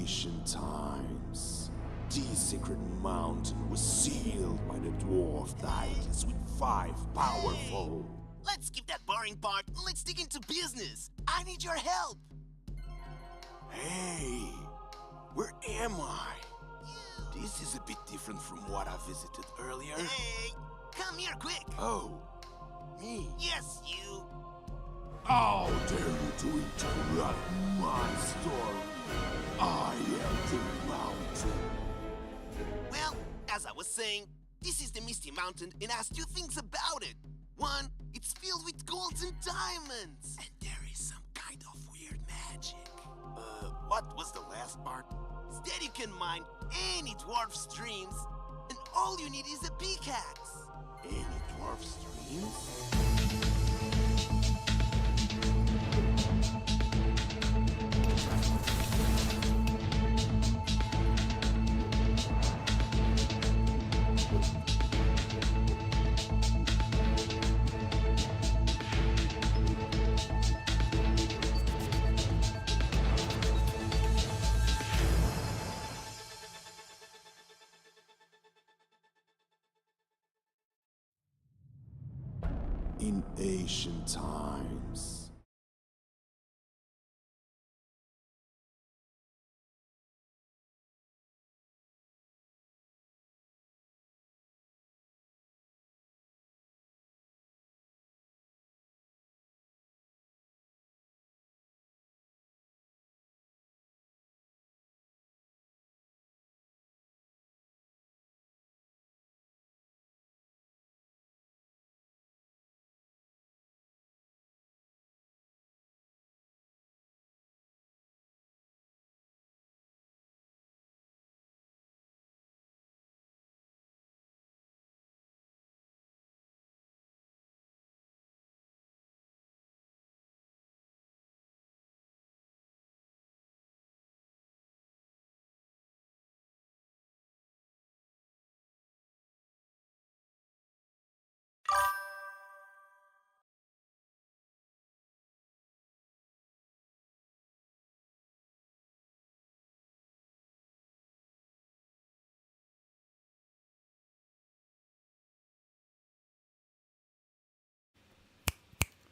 ancient times, the sacred mountain was sealed by the dwarf deities with 5 powerful. Let's skip that boring part and let's dig into business. I need your help. Hey, where am I? This is a bit different from what I visited earlier. Hey, come here quick. Oh, me? Yes, you. How dare you to interrupt my story? I am the mountain. Well, as I was saying, this is the Misty Mountain and has 2 things about it. One, it's filled with golds and diamonds. And there is some kind of weird magic. What was the last part? Instead, you can mine any dwarf streams, and all you need is a pickaxe. Any dwarf streams? In ancient times.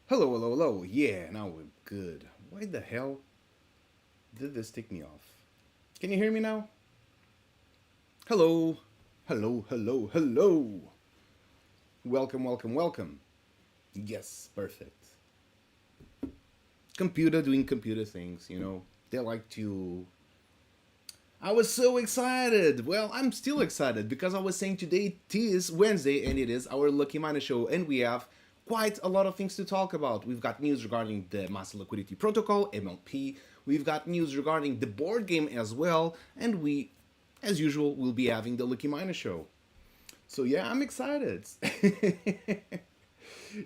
Hello, hello, hello. Yeah, now we're good. Why the hell did this take me off? Can you hear me now? Hello, hello, hello, hello. Welcome, welcome, welcome. Yes, perfect. Computer doing computer things, you know. They like to. I was so excited! Well, I'm still excited because I was saying today it is Wednesday and it is our Lucky Miner show, and we have quite a lot of things to talk about. We've got news regarding the Master Liquidity Protocol, MLP, we've got news regarding the board game as well, and we, as usual, will be having the Lucky Miner show. So yeah, I'm excited.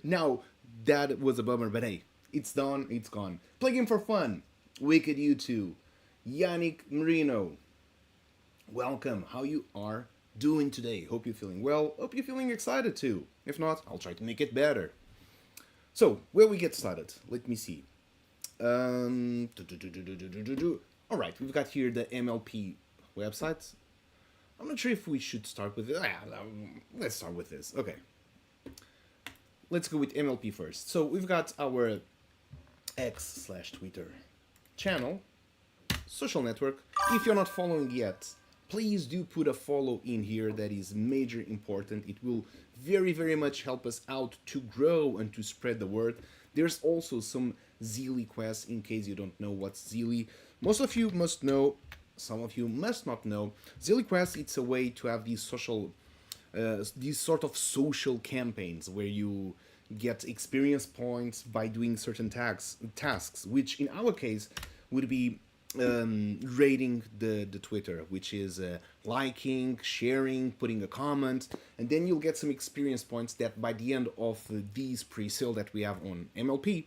Now, that was a bummer, but hey, it's done, it's gone. Play game for fun. Wicked U2. Yannick Marino. Welcome. How you are doing today? Hope you're feeling well. Hope you're feeling excited too. If not, I'll try to make it better. So, where we get started? Let me see. Alright, we've got here the MLP website. I'm not sure if we should start with it. Let's start with this. Okay. Let's go with MLP first. So, we've got our X/Twitter channel, social network. If you're not following yet, please do put a follow in here. That is major important. It will very, very much help us out to grow and to spread the word. There's also some Zeely quests in case you don't know what's Zeely. Most of you must know, some of you must not know. Zeely quests, it's a way to have these social, these sort of social campaigns where you get experience points by doing certain tasks, which in our case would be rating the Twitter, which is liking, sharing, putting a comment, and then you'll get some experience points that by the end of these pre-sale that we have on MLP,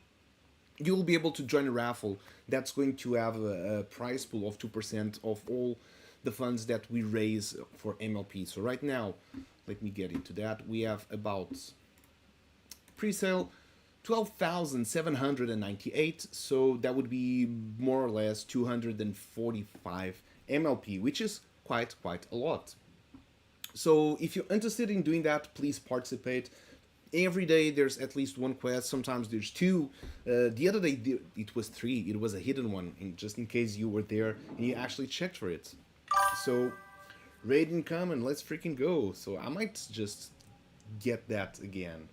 you'll be able to join a raffle that's going to have a prize pool of 2% of all the funds that we raise for MLP. So right now, let me get into that. We have about pre-sale 12,798, so that would be more or less 245 MLP, which is quite a lot. So if you're interested in doing that, please participate. Every day there's at least one quest. Sometimes there's two. The other day it was three. It was a hidden one, just in case you were there and you actually checked for it. So raid incoming, let's freaking go. So I might just get that again.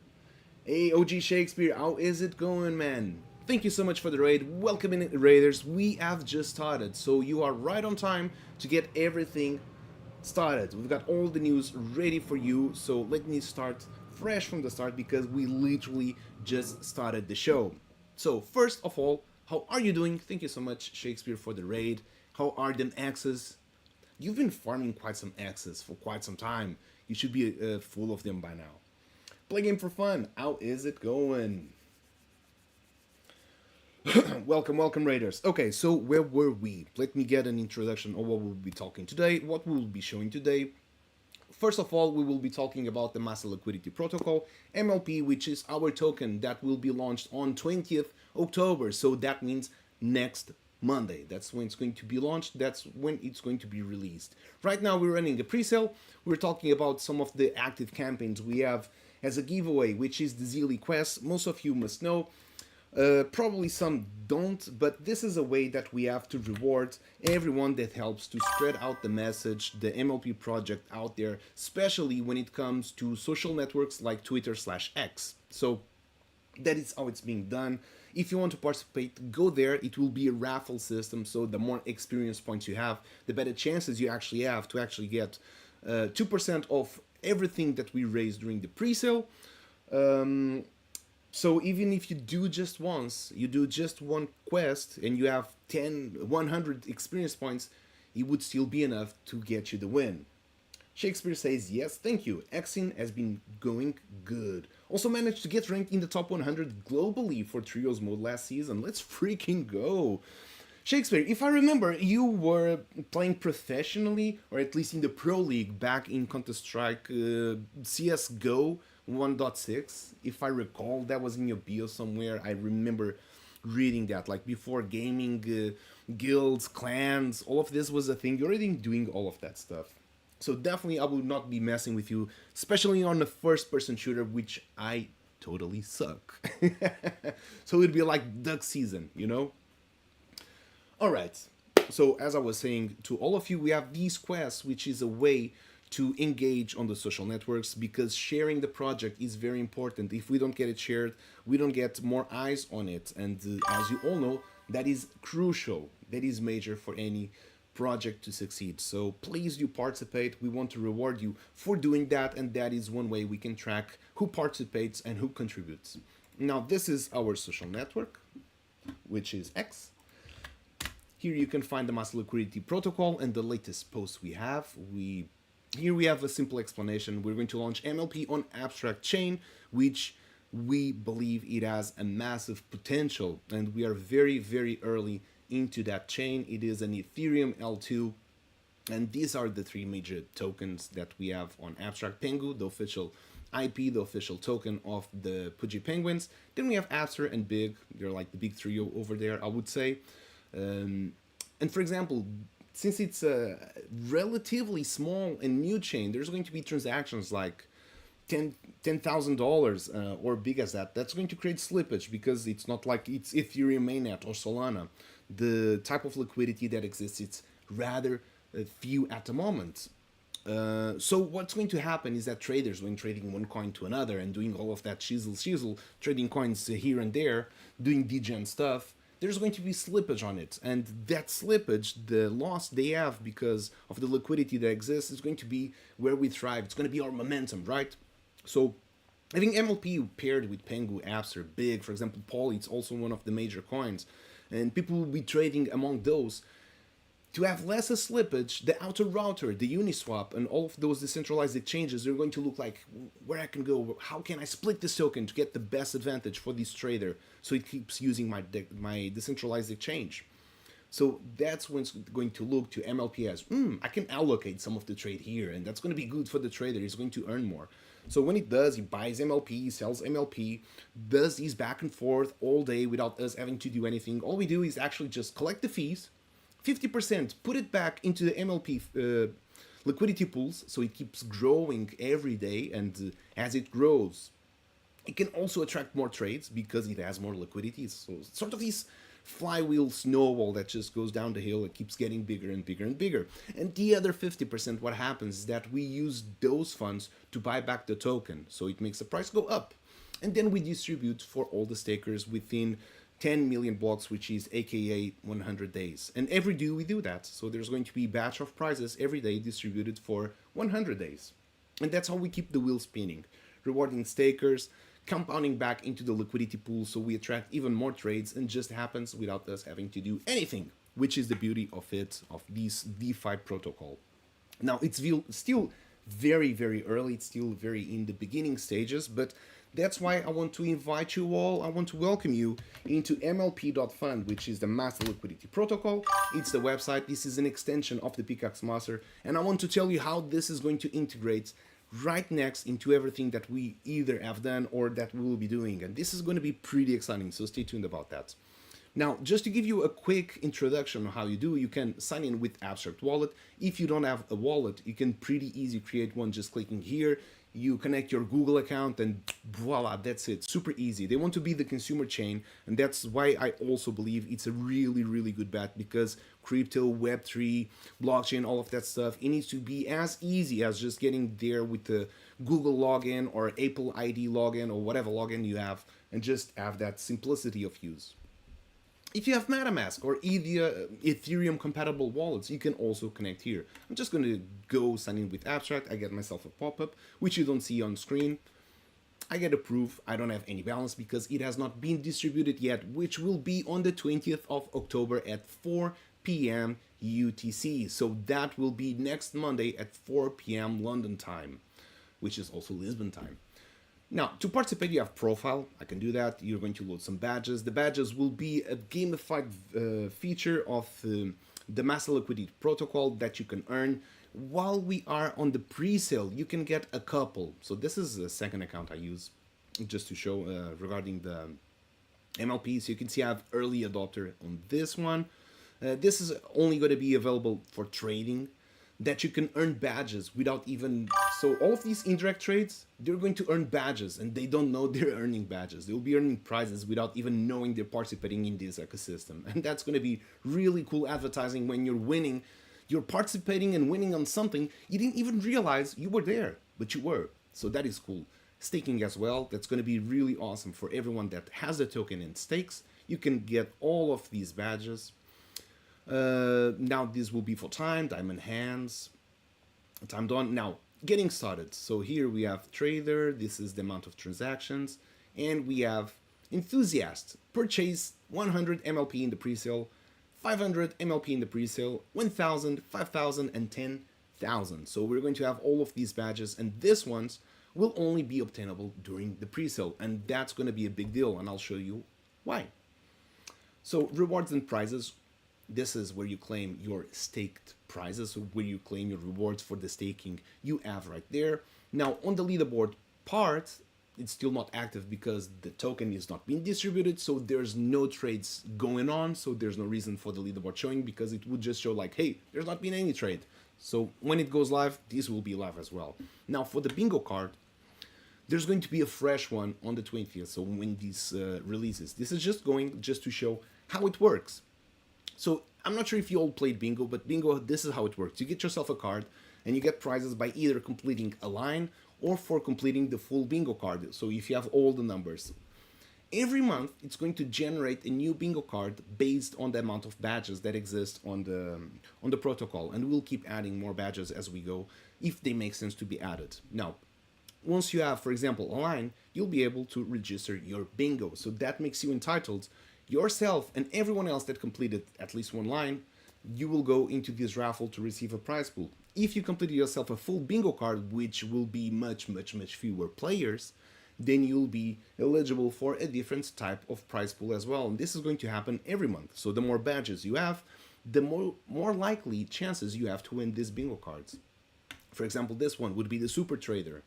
Hey, OG Shakespeare, how is it going, man? Thank you so much for the raid. Welcome in, raiders. We have just started, so you are right on time to get everything started. We've got all the news ready for you, so let me start fresh from the start because we literally just started the show. So first of all, how are you doing? Thank you so much, Shakespeare, for the raid. How are them axes? You've been farming quite some axes for quite some time. You should be full of them by now. Play game for fun. How is it going? welcome raiders. Okay, so where were we? Let me get an introduction of what we'll be talking today, what we'll be showing today. First of all, we will be talking about the Master Liquidity Protocol, MLP, which is our token that will be launched on 20th October. So that means next Monday. That's when it's going to be launched. That's when it's going to be released. Right now we're running a pre-sale. We're talking about some of the active campaigns we have as a giveaway, which is the Zealy Quest. Most of you must know. Probably some don't, but this is a way that we have to reward everyone that helps to spread out the message, the MLP project out there, especially when it comes to social networks like Twitter/X. So that is how it's being done. If you want to participate, go there. It will be a raffle system, so the more experience points you have, the better chances you actually have to actually get 2% of everything that we raise during the pre-sale. So even if you do just once, you do just one quest and you have 100 experience points, it would still be enough to get you the win. Shakespeare says, yes, thank you. Xing has been going good. Also managed to get ranked in the top 100 globally for Trios mode last season. Let's freaking go. Shakespeare, if I remember, you were playing professionally, or at least in the Pro League back in Counter-Strike CSGO 1.6. If I recall, that was in your bio somewhere. I remember reading that, like before gaming, guilds, clans, all of this was a thing. You're already doing all of that stuff. So definitely I will not be messing with you, especially on the first-person shooter, which I totally suck. So it'd be like duck season, you know? Alright, so as I was saying, to all of you, we have these quests, which is a way to engage on the social networks, because sharing the project is very important. If we don't get it shared, we don't get more eyes on it. And as you all know, that is crucial. That is major for any project to succeed. So please do participate. We want to reward you for doing that, and that is one way we can track who participates and who contributes. Now this is our social network, which is X. Here you can find the Master Liquidity Protocol and the latest posts we have. Here we have a simple explanation. We're going to launch MLP on Abstract Chain, which we believe it has a massive potential, and we are very early into that chain. It is an Ethereum L2, and these are the three major tokens that we have on Abstract. Pengu, the official IP, the official token of the Pudgy Penguins. Then we have Abster and Big. They're like the big trio over there, I would say. And for example, since it's a relatively small and new chain, there's going to be transactions like $10,000 or big as that. That's going to create slippage because it's not like it's Ethereum mainnet or Solana. The type of liquidity that exists, it's rather few at the moment. So what's going to happen is that traders, when trading one coin to another and doing all of that shizzle, trading coins here and there, doing degen stuff, there's going to be slippage on it, and that slippage, the loss they have because of the liquidity that exists, is going to be where we thrive. It's going to be our momentum, right? So having MLP paired with Pengu, Abster, Big, for example, Poly, it's also one of the major coins, and people will be trading among those. To have less a slippage, the outer router, the Uniswap, and all of those decentralized exchanges are going to look like where I can go, how can I split this token to get the best advantage for this trader so it keeps using my decentralized exchange. So that's when it's going to look to MLP as, I can allocate some of the trade here, and that's going to be good for the trader. He's going to earn more. So when it does, he buys MLP, sells MLP, does these back and forth all day without us having to do anything. All we do is actually just collect the fees, 50%, put it back into the MLP liquidity pools, so it keeps growing every day, and as it grows, it can also attract more trades because it has more liquidity. So sort of this flywheel snowball that just goes down the hill. It keeps getting bigger and bigger and bigger. And the other 50%, what happens is that we use those funds to buy back the token. So it makes the price go up. And then we distribute for all the stakers within 10 million blocks, which is aka 100 days. And every day we do that. So there's going to be a batch of prizes every day distributed for 100 days. And that's how we keep the wheel spinning, rewarding stakers, compounding back into the liquidity pool, so we attract even more trades, and just happens without us having to do anything, which is the beauty of this DeFi protocol. Now, it's still very, very early, it's still very in the beginning stages, but that's why I want to invite you all, I want to welcome you into MLP.fund, which is the Master Liquidity Protocol. It's the website, this is an extension of the Pickaxe Master, and I want to tell you how this is going to integrate right next into everything that we either have done or that we will be doing, and this is going to be pretty exciting, so stay tuned about that. Now, just to give you a quick introduction on how you do, you can sign in with Abstract Wallet. If you don't have a wallet, you can pretty easy create one just clicking here. You connect your Google account and voila, that's it. Super easy. They want to be the consumer chain, and that's why I also believe it's a really, really good bet, because crypto, Web3, blockchain, all of that stuff, it needs to be as easy as just getting there with the Google login or Apple ID login or whatever login you have, and just have that simplicity of use. If you have MetaMask or Ethereum compatible wallets, you can also connect here. I'm just going to go sign in with Abstract. I get myself a pop-up, which you don't see on screen. I get approved. I don't have any balance because it has not been distributed yet, which will be on the 20th of October at 4 p.m. UTC. So that will be next Monday at 4 p.m. London time, which is also Lisbon time. Now, to participate, you have profile. I can do that. You're going to load some badges. The badges will be a gamified feature of the Master Liquidity Protocol that you can earn. While we are on the pre-sale, you can get a couple. So this is a second account I use just to show regarding the MLP. So you can see I have early adopter on this one. This is only going to be available for trading, that you can earn badges without even... So all of these indirect trades, they're going to earn badges, and they don't know they're earning badges. They'll be earning prizes without even knowing they're participating in this ecosystem. And that's going to be really cool advertising when you're winning. You're participating and winning on something you didn't even realize you were there, but you were. So that is cool. Staking as well, that's going to be really awesome for everyone that has the token and stakes. You can get all of these badges. Now this will be for time, diamond hands, time done. Now getting started. So here we have trader, this is the amount of transactions, and we have enthusiast, purchase 100 MLP in the pre-sale, 500 MLP in the pre-sale, 1000, 5000, and 10,000. So we're going to have all of these badges, and these ones will only be obtainable during the pre-sale, and that's going to be a big deal, and I'll show you why. So rewards and prizes. This is where you claim your staked prizes, so where you claim your rewards for the staking you have right there. Now, on the leaderboard part, it's still not active because the token is not being distributed, so there's no trades going on, so there's no reason for the leaderboard showing, because it would just show like, hey, there's not been any trade. So when it goes live, this will be live as well. Now, for the bingo card, there's going to be a fresh one on the 20th, so when this releases. This is just to show how it works. So I'm not sure if you all played bingo, but bingo, this is how it works. You get yourself a card, and you get prizes by either completing a line or for completing the full bingo card. So if you have all the numbers. Every month, it's going to generate a new bingo card based on the amount of badges that exist on the protocol, and we'll keep adding more badges as we go if they make sense to be added. Now, once you have, for example, a line, you'll be able to register your bingo. So that makes you entitled. Yourself and everyone else that completed at least one line, you will go into this raffle to receive a prize pool. If you completed yourself a full bingo card, which will be much fewer players, then you'll be eligible for a different type of prize pool as well. And this is going to happen every month. So the more badges you have, the more likely chances you have to win these bingo cards. For example, this one would be the Super Trader.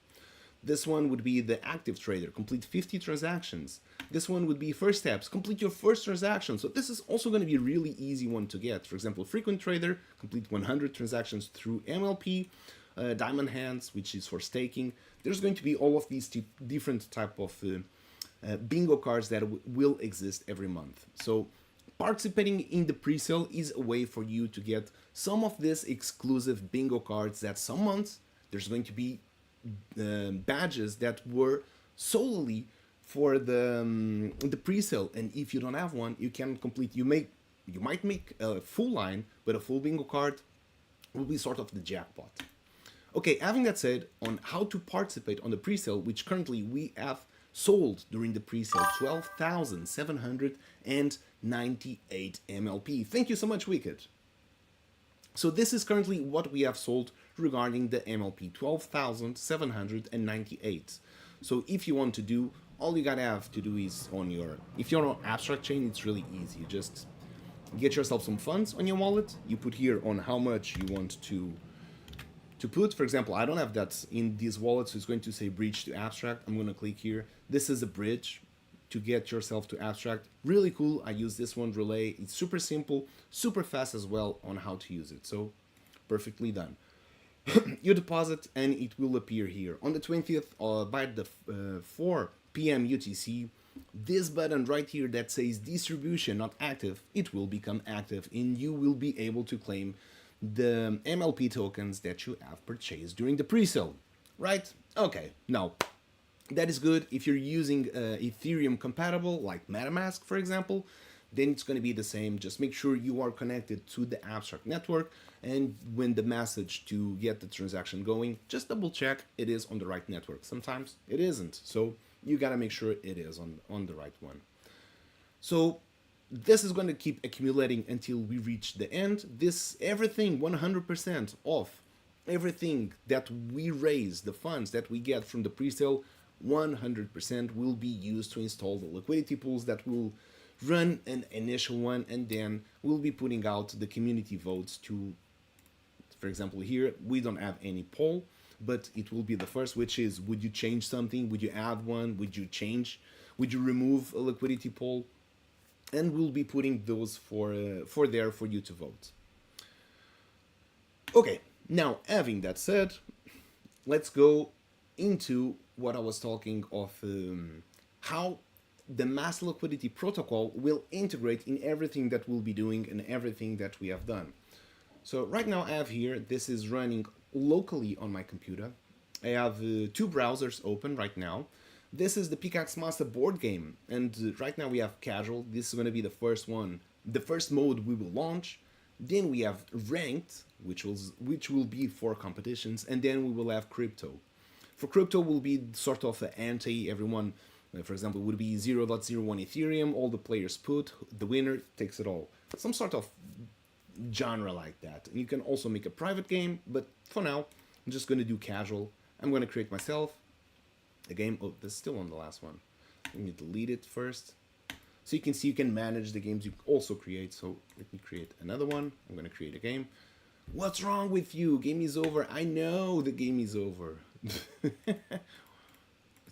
This one would be the active trader, complete 50 transactions. This one would be first steps, complete your first transaction. So this is also going to be a really easy one to get. For example, frequent trader, complete 100 transactions through MLP. Diamond hands, which is for staking. There's going to be all of these different type of bingo cards that will exist every month. So participating in the pre-sale is a way for you to get some of these exclusive bingo cards that some months there's going to be badges that were solely for the pre-sale, and if you don't have one, you can complete. You might make a full line, but a full bingo card will be sort of the jackpot. Okay, having that said, on how to participate on the pre-sale, which currently we have sold during the pre-sale 12,798 MLP. Thank you so much, Wicked. So this is currently what we have sold regarding the MLP, 12,798. So if you want to do, all you gotta have to do is if you're on Abstract Chain, it's really easy. You just get yourself some funds on your wallet. You put here on how much you want to put. For example, I don't have that in this wallet, so it's going to say bridge to Abstract. I'm going to click here. This is a bridge to get yourself to Abstract. Really cool. I use this one, Relay. It's super simple, super fast as well on how to use it. So perfectly done. You deposit and it will appear here. On the 20th by the 4 p.m. UTC, this button right here that says distribution not active, it will become active and you will be able to claim the MLP tokens that you have purchased during the pre-sale, right? Okay, now that is good. If you're using Ethereum compatible, like MetaMask, for example, then it's going to be the same. Just make sure you are connected to the Abstract network, and when the message to get the transaction going, just double check it is on the right network. Sometimes it isn't, so you got to make sure it is on the right one. So this is going to keep accumulating until we reach the end. Everything 100% of everything that we raise, the funds that we get from the pre-sale, 100% will be used to install the liquidity pools that will run an initial one, and then we'll be putting out the community votes to, for example, here we don't have any poll, but it will be the first, which is, would you change something? Would you add one? Would you remove a liquidity poll? And we'll be putting those for there for you to vote. Okay, now having that said, let's go into what I was talking of how the mass liquidity protocol will integrate in everything that we'll be doing and everything that we have done. So right now I have here, this is running locally on my computer. I have two browsers open right now. This is the Pickaxe Master board game, and right now we have casual. This is going to be the first one, the first mode we will launch. Then we have ranked, which will be for competitions, and then we will have crypto. For crypto will be sort of an ante. Everyone, for example, would be 0.01 Ethereum. All the players put, the winner takes it all. Some sort of genre like that. And you can also make a private game, but for now, I'm just going to do casual. I'm going to create myself a game. Oh, this is still on the last one. Let me delete it first. So you can see you can manage the games you also create. So let me create another one. I'm going to create a game. What's wrong with you? Game is over. I know the game is over. Let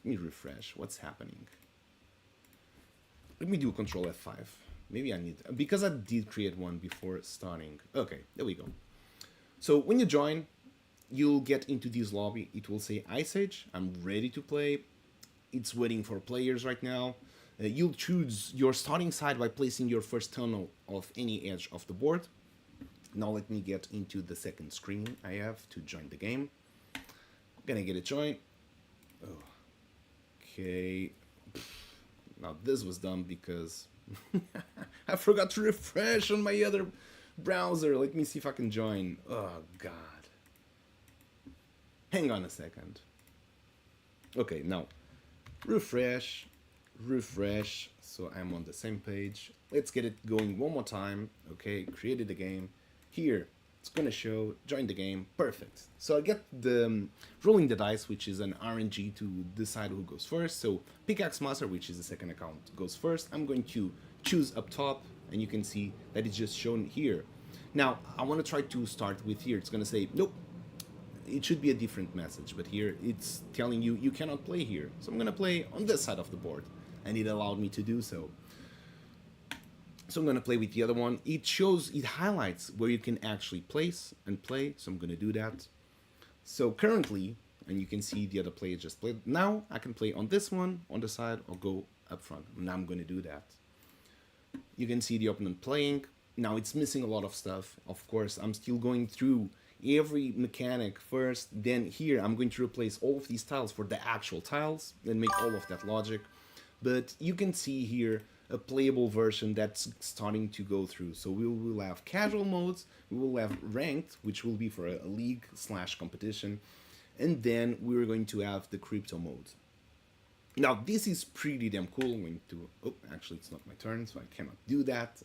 me refresh. What's happening? Let me do Control F5. Maybe I need, because I did create one before starting. Okay, there we go. So when you join, you'll get into this lobby. It will say Ice Age. I'm ready to play. It's waiting for players right now. You'll choose your starting side by placing your first tunnel of any edge of the board. Now let me get into the second screen I have to join the game. I'm gonna get a join. Oh, okay. Now this was dumb because I forgot to refresh on my other browser. Let me see if I can join. Oh God. Hang on a second. Okay, now refresh. So I'm on the same page. Let's get it going one more time. Okay, created the game. Here, it's gonna show, join the game, perfect. So I get the rolling the dice, which is an RNG to decide who goes first. So Pickaxe Master, which is the second account, goes first. I'm going to choose up top, and you can see that it's just shown here. Now, I wanna try to start with here. It's gonna say, nope, it should be a different message, but here it's telling you you cannot play here. So I'm gonna play on this side of the board, and it allowed me to do so. So I'm gonna play with the other one. It highlights where you can actually place and play, so I'm gonna do that. So currently, and you can see the other player just played. Now I can play on this one, on the side, or go up front. Now I'm gonna do that. You can see the opponent playing. Now it's missing a lot of stuff. Of course, I'm still going through every mechanic first. Then here I'm going to replace all of these tiles for the actual tiles and make all of that logic. But you can see here a playable version that's starting to go through. So we will have casual modes, we will have ranked, which will be for a league/competition, and then we're going to have the crypto mode. Now this is pretty damn cool. I'm going to, oh, actually it's not my turn, so I cannot do that.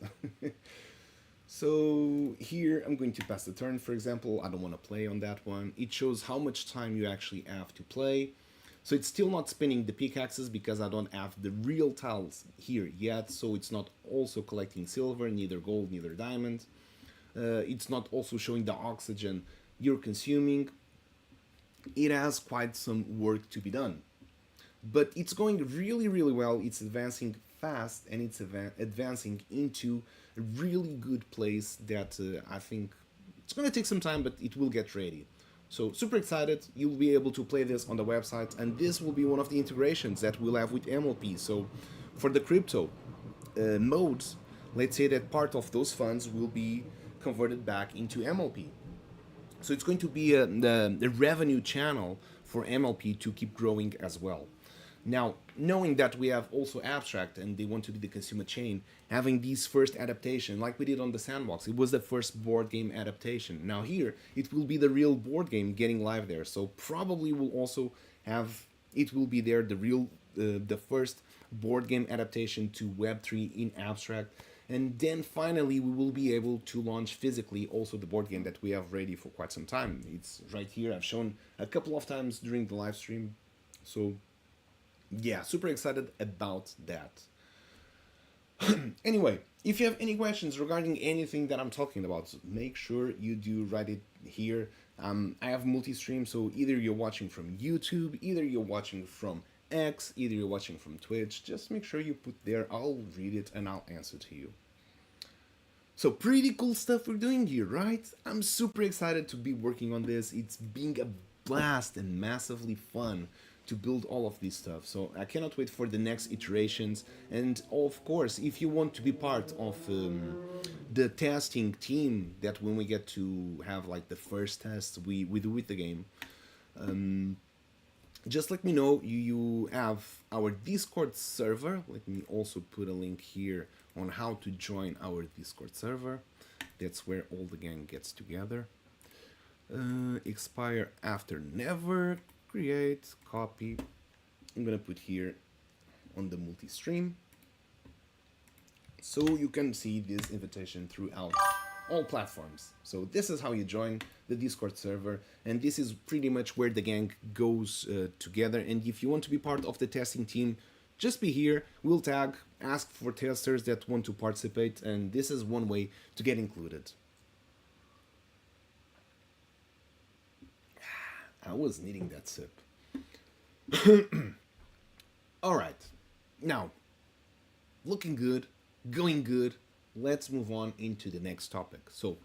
So here I'm going to pass the turn, for example. I don't want to play on that one. It shows how much time you actually have to play. So it's still not spinning the pickaxes because I don't have the real tiles here yet, so it's not also collecting silver, neither gold, neither diamond. It's not also showing the oxygen you're consuming. It has quite some work to be done. But it's going really, really well. It's advancing fast, and it's advancing into a really good place that I think it's going to take some time, but it will get ready. So super excited. You'll be able to play this on the website, and this will be one of the integrations that we'll have with MLP. So for the crypto modes, let's say that part of those funds will be converted back into MLP. So it's going to be a revenue channel for MLP to keep growing as well. Now, knowing that we have also Abstract and they want to be the consumer chain, having these first adaptation, like we did on the Sandbox, it was the first board game adaptation. Now here, it will be the real board game getting live there. So probably we'll also have, it will be there, the first board game adaptation to Web3 in Abstract. And then finally, we will be able to launch physically also the board game that we have ready for quite some time. It's right here. I've shown a couple of times during the live stream. So yeah, super excited about that. Anyway, if you have any questions regarding anything that I'm talking about, make sure you do write it here. I have multi-stream, so either you're watching from YouTube, either you're watching from X, either you're watching from Twitch. Just make sure you put there. I'll read it and I'll answer to you. So pretty cool stuff we're doing here, right? I'm super excited to be working on this. It's being a blast and massively fun to build all of this stuff. So I cannot wait for the next iterations. And of course, if you want to be part of the testing team, that when we get to have like the first tests we do with the game, just let me know. You have our Discord server. Let me also put a link here on how to join our Discord server. That's where all the gang gets together. Expire after never. Create, copy. I'm gonna put here on the multi-stream, so you can see this invitation throughout all platforms. So this is how you join the Discord server, and this is pretty much where the gang goes together. And if you want to be part of the testing team, just be here. We'll tag, ask for testers that want to participate, and this is one way to get included. I was needing that sip. Alright, now, looking good, going good, let's move on into the next topic. So,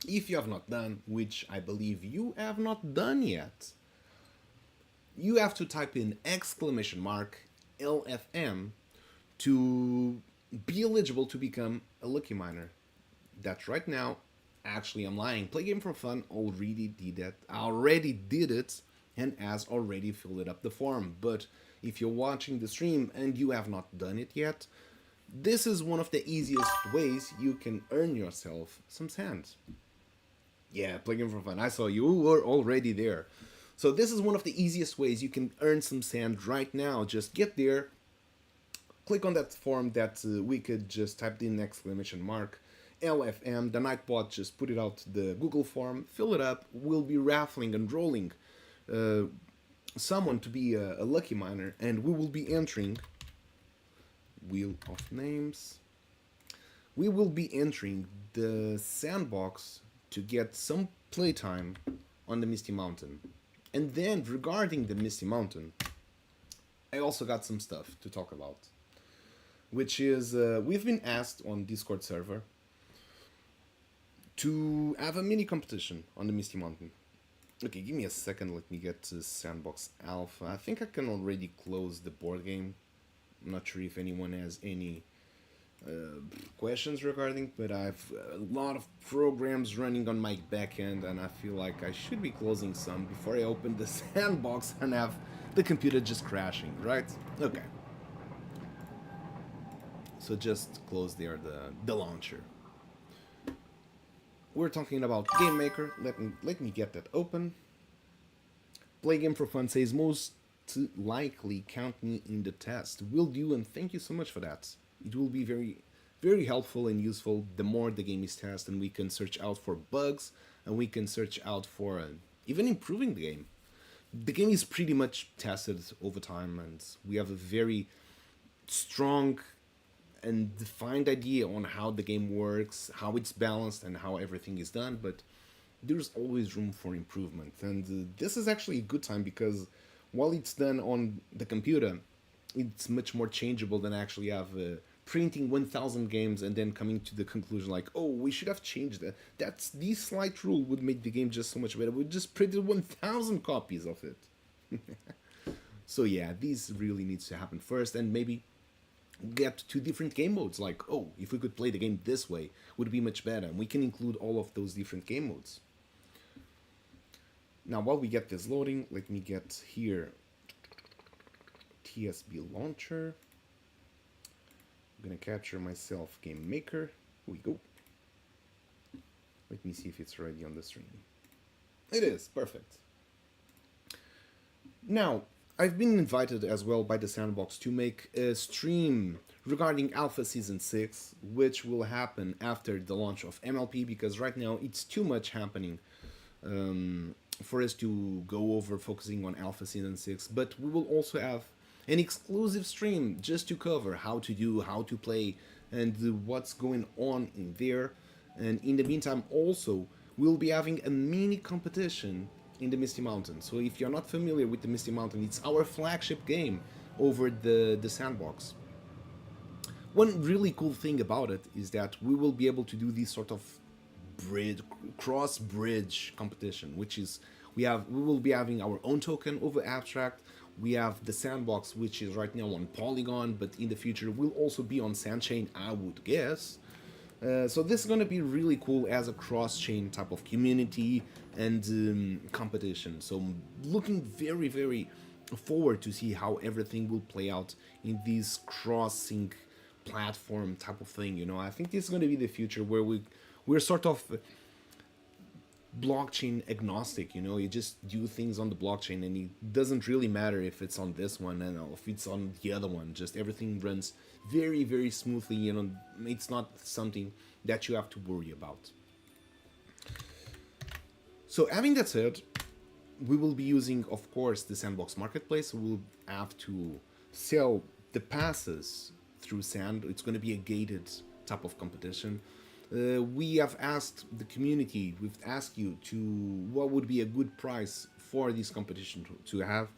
if you have not done, which I believe you have not done yet, you have to type in !LFM to be eligible to become a Lucky Miner. That's right now. Actually, I'm lying. Play Game for Fun already did that. Already did it and has already filled up the form. But if you're watching the stream and you have not done it yet, this is one of the easiest ways you can earn yourself some sand. Yeah, Play Game for Fun. I saw you were already there. So this is one of the easiest ways you can earn some sand right now. Just get there, click on that form that we could just type in !LFM, the Nightbot just put it out the Google form, fill it up. We'll be raffling and rolling someone to be a Lucky Miner, and we will be entering Wheel of Names. We will be entering the Sandbox to get some playtime on the Misty Mountain. And then regarding the Misty Mountain, I also got some stuff to talk about, which is we've been asked on Discord server to have a mini competition on the Misty Mountain. Okay, give me a second, let me get to Sandbox Alpha. I think I can already close the board game. I'm not sure if anyone has any questions regarding, but I've a lot of programs running on my backend, and I feel like I should be closing some before I open the sandbox and have the computer just crashing, right? Okay. So just close there the launcher. We're talking about Game Maker. Let me get that open. Play Game for Fun says most likely count me in the test. Will do, and thank you so much for that. It will be very, very helpful and useful the more the game is tested, and we can search out for bugs, and we can search out for even improving the game. The game is pretty much tested over time, and we have a very strong and defined idea on how the game works, how it's balanced, and how everything is done, but there's always room for improvement. And this is actually a good time, because while it's done on the computer, it's much more changeable than actually have printing 1,000 games and then coming to the conclusion like, oh, we should have changed that. This slight rule would make the game just so much better. We just printed 1,000 copies of it. So yeah, this really needs to happen first, and maybe get to different game modes. Like, oh, if we could play the game this way, would be much better. And we can include all of those different game modes. Now, while we get this loading, let me get here TSB launcher. I'm gonna capture myself Game Maker. Here we go. Let me see if it's already on the stream. It is, perfect. Now, I've been invited as well by the Sandbox to make a stream regarding Alpha Season 6, which will happen after the launch of MLP, because right now it's too much happening for us to go over focusing on Alpha Season 6, but we will also have an exclusive stream just to cover how to do, how to play, and what's going on in there. And in the meantime, also, we'll be having a mini competition in the Misty Mountain. So if you're not familiar with the Misty Mountain, it's our flagship game over the Sandbox. One really cool thing about it is that we will be able to do this sort of cross bridge competition, which is we will be having our own token over Abstract. We have the Sandbox, which is right now on Polygon, but in the future will also be on Sandchain, I would guess. So this is going to be really cool as a cross-chain type of community and competition. So I'm looking very, very forward to see how everything will play out in this crossing platform type of thing. You know, I think this is going to be the future where we're sort of blockchain agnostic. You know, you just do things on the blockchain, and it doesn't really matter if it's on this one and if it's on the other one. Just everything runs very, very smoothly. You know, it's not something that you have to worry about. So having that said, we will be using, of course, the Sandbox Marketplace. We'll have to sell the passes through Sand. It's going to be a gated type of competition. We have asked the community, we've asked you to what would be a good price for this competition to have.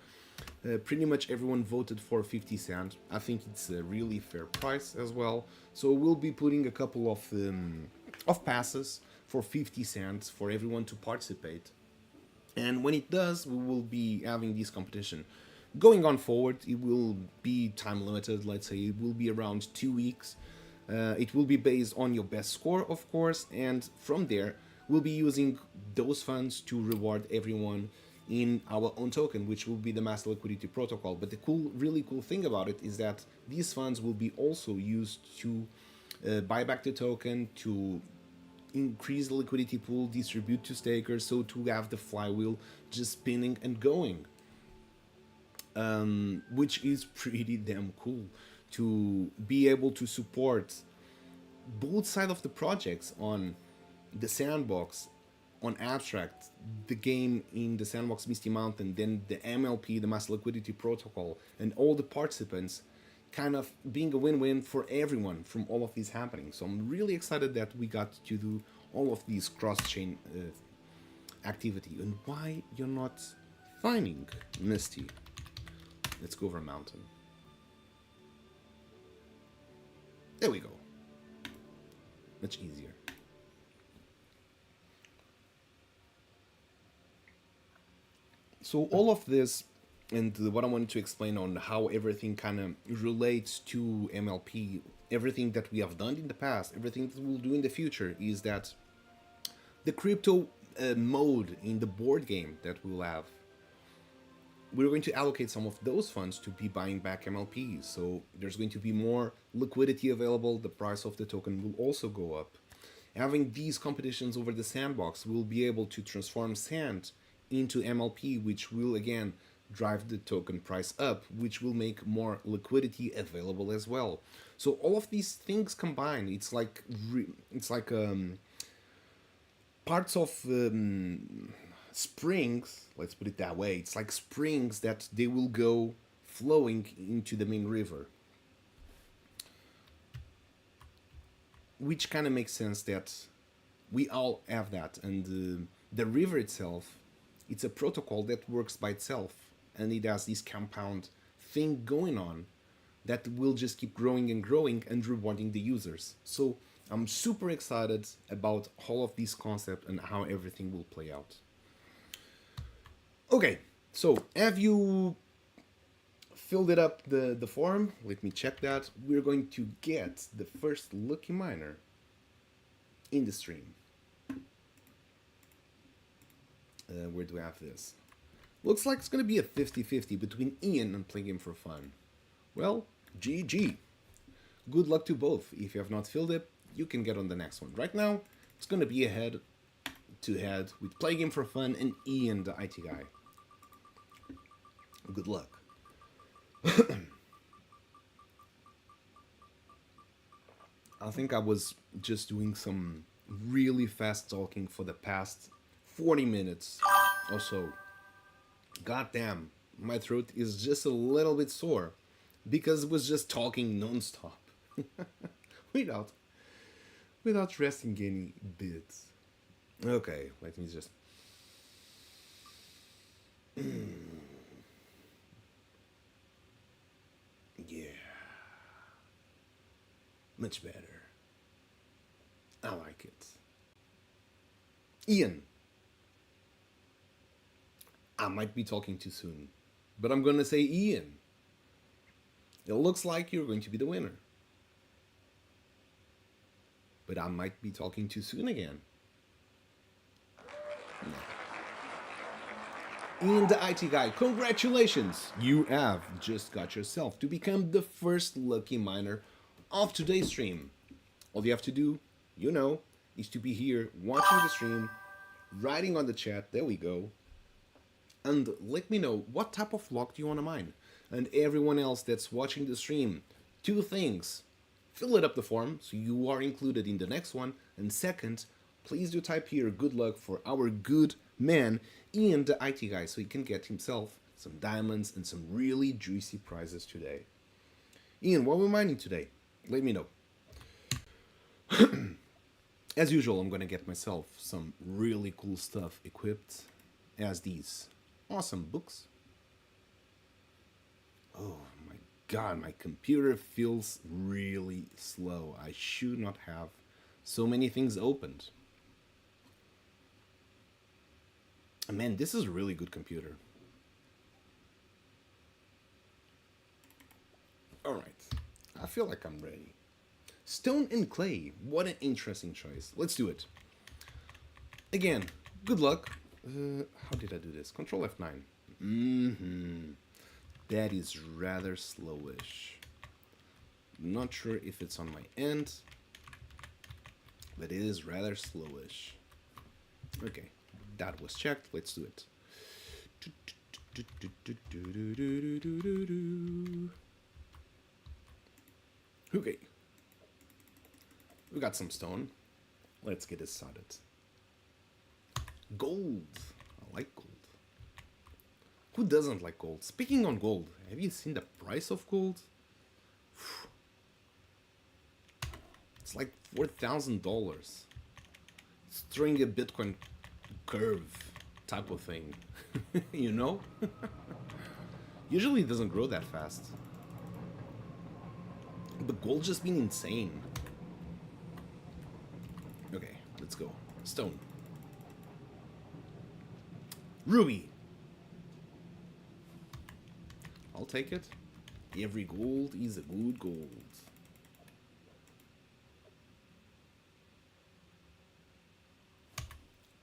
Pretty much everyone voted for 50 cents. I think it's a really fair price as well. So we'll be putting a couple of passes for 50 cents for everyone to participate. And when it does, we will be having this competition. Going on forward, it will be time limited. Let's say it will be around 2 weeks. It will be based on your best score, of course, and from there, we'll be using those funds to reward everyone in our own token, which will be the Mass Liquidity Protocol. But the really cool thing about it is that these funds will be also used to buy back the token, to increase the liquidity pool, distribute to stakers, so to have the flywheel just spinning and going. Which is pretty damn cool, to be able to support both sides of the projects on the Sandbox, on Abstract, the game in the Sandbox Misty Mountain, then the MLP, the Mass Liquidity Protocol, and all the participants, kind of being a win-win for everyone from all of these happening. So I'm really excited that we got to do all of these cross-chain activity and why you're not finding Misty. Let's go over a mountain. There we go. Much easier. So all of this and what I wanted to explain on how everything kind of relates to MLP, everything that we have done in the past, everything that we'll do in the future, is that the crypto mode in the board game that we'll have, we're going to allocate some of those funds to be buying back MLPs. So there's going to be more liquidity available, the price of the token will also go up. Having these competitions over the sandbox, we'll be able to transform sand into MLP, which will again drive the token price up, which will make more liquidity available as well. So all of these things combined, it's like parts of springs, let's put it that way. It's like springs that they will go flowing into the main river, which kind of makes sense that we all have that. And the river itself, it's a protocol that works by itself, and it has this compound thing going on that will just keep growing and growing and rewarding the users. So I'm super excited about all of this concept and how everything will play out. Okay, so have you filled it up the form? Let me check that. We're going to get the first lucky miner in the stream. Where do I have this? Looks like it's going to be a 50-50 between Ian and Playing Game for Fun. Well, GG. Good luck to both. If you have not filled it, you can get on the next one. Right now, it's going to be a head-to-head with Playing Game for Fun and Ian, the IT guy. Good luck. I think I was just doing some really fast talking for the past 40 minutes or so. God damn, my throat is just a little bit sore because it was just talking non-stop without resting any bits. Okay, let me just yeah, much better. I like it. Ian, I might be talking too soon, but I'm gonna say Ian. It looks like you're going to be the winner. But I might be talking too soon again. No. Ian the IT guy, congratulations! You have just got yourself to become the first lucky miner of today's stream. All you have to do, you know, is to be here watching the stream, writing on the chat, there we go, and let me know what type of lock do you want to mine. And everyone else that's watching the stream, two things: fill it up the form so you are included in the next one, and second, please do type here good luck for our good man Ian the IT guy so he can get himself some diamonds and some really juicy prizes today. Ian, what are we mining today? Let me know. As usual, I'm gonna get myself some really cool stuff equipped, as these awesome books. Oh my god, my computer feels really slow. I should not have so many things opened. Man, this is a really good computer. Alright, I feel like I'm ready. Stone and clay, what an interesting choice. Let's do it. Again, good luck. How did I do this? Control F9. That is rather slowish. Not sure if it's on my end, but it is rather slowish. Okay, that was checked. Let's do it. Okay. We got some stone. Let's get it started. Gold. I like gold. Who doesn't like gold? Speaking on gold, have you seen the price of gold? It's like $4,000. It's throwing a Bitcoin curve. type of thing. You know? Usually it doesn't grow that fast. But gold's just been insane. Okay, let's go. Stone. Ruby! I'll take it. Every gold is a good gold.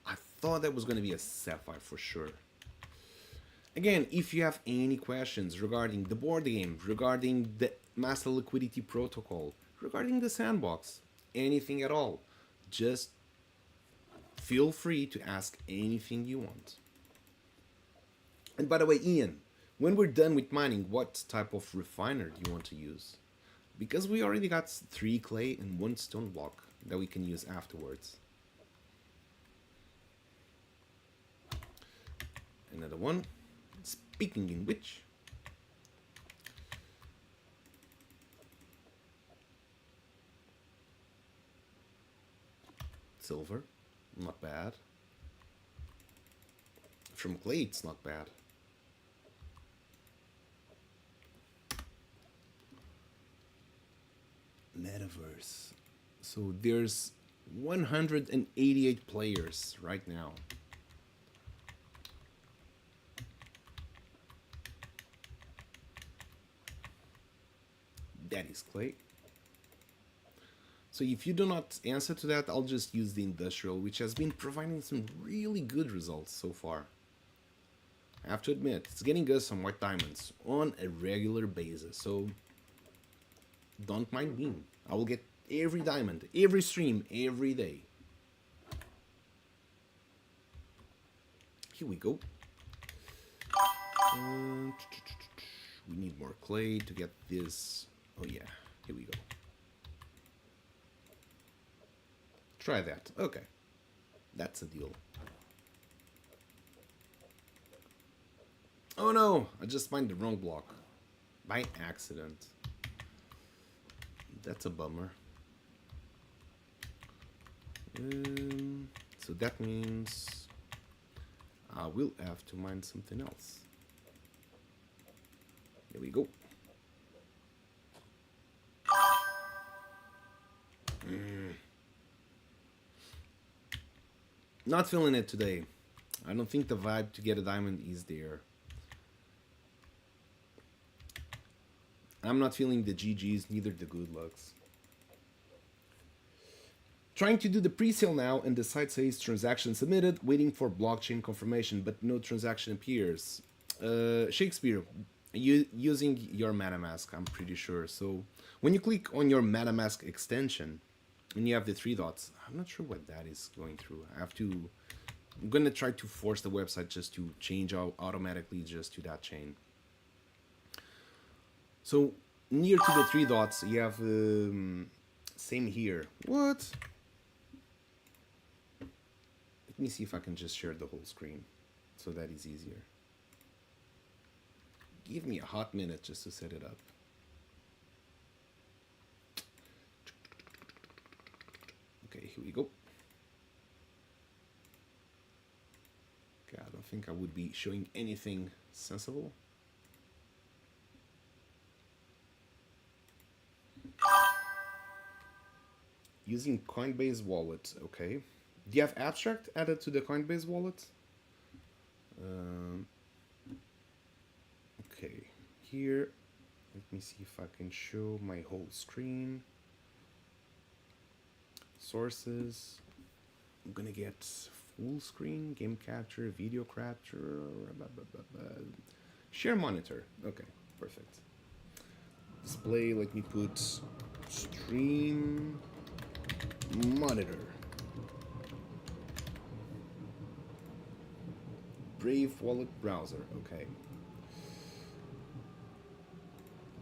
I thought that was going to be a sapphire for sure. Again, if you have any questions regarding the board game, regarding the master liquidity protocol, regarding the sandbox, anything at all, just feel free to ask anything you want. And by the way, Ian, when we're done with mining, what type of refiner do you want to use? Because we already got 3 clay and 1 stone block that we can use afterwards. Another one. Speaking in which, silver, not bad. From clay, it's not bad. Metaverse. So there's 188 players right now. That is clay. So if you do not answer to that, I'll just use the industrial, which has been providing some really good results so far. I have to admit, it's getting us some white diamonds on a regular basis, so don't mind me. I will get every diamond, every stream, every day. Here we go. We need more clay to get this. Oh yeah, here we go. Try that. Okay. That's a deal. Oh no! I just mined the wrong block. By accident. That's a bummer. So that means I will have to mine something else. Here we go. Not feeling it today. I don't think the vibe to get a diamond is there. I'm not feeling the GGs, neither the good lucks. Trying to do the pre-sale now, and the site says transaction submitted, waiting for blockchain confirmation, but no transaction appears. Shakespeare, using your MetaMask, I'm pretty sure. So when you click on your MetaMask extension, and you have the 3 dots, I'm not sure what that is going through. I'm gonna try to force the website just to change out automatically just to that chain. So near to the 3 dots, you have same here. What? Let me see if I can just share the whole screen, so that is easier. Give me a hot minute just to set it up. Okay, here we go. Okay, I don't think I would be showing anything sensible. Using Coinbase wallet, okay. Do you have abstract added to the Coinbase wallet? Okay, here, let me see if I can show my whole screen. Sources, I'm gonna get full screen, game capture, video capture, share monitor. Okay, perfect. Display, let me put stream monitor. Brave wallet browser, okay.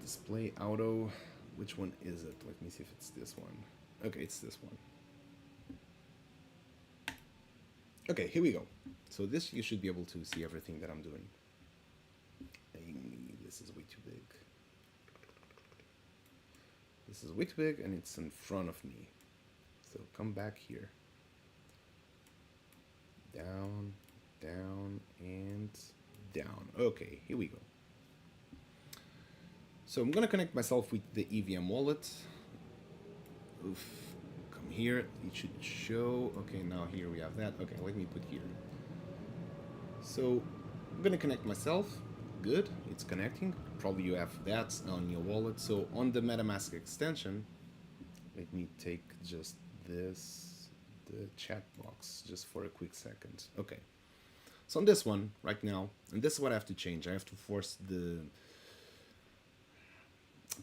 Display auto, which one is it? Let me see if it's this one. Okay, it's this one. Okay, here we go. So this, you should be able to see everything that I'm doing. This is way too big. This is way too big, and it's in front of me. So come back here. Down, down and down. Okay, here we go. So I'm gonna connect myself with the EVM wallet. Oof. Come here, it should show. Okay, now here we have that. Okay, let me put here. So I'm gonna connect myself. Good, it's connecting. Probably you have that on your wallet. So on the MetaMask extension, let me take just this, the chat box, just for a quick second. Okay. So on this one right now, and this is what I have to change. I have to force the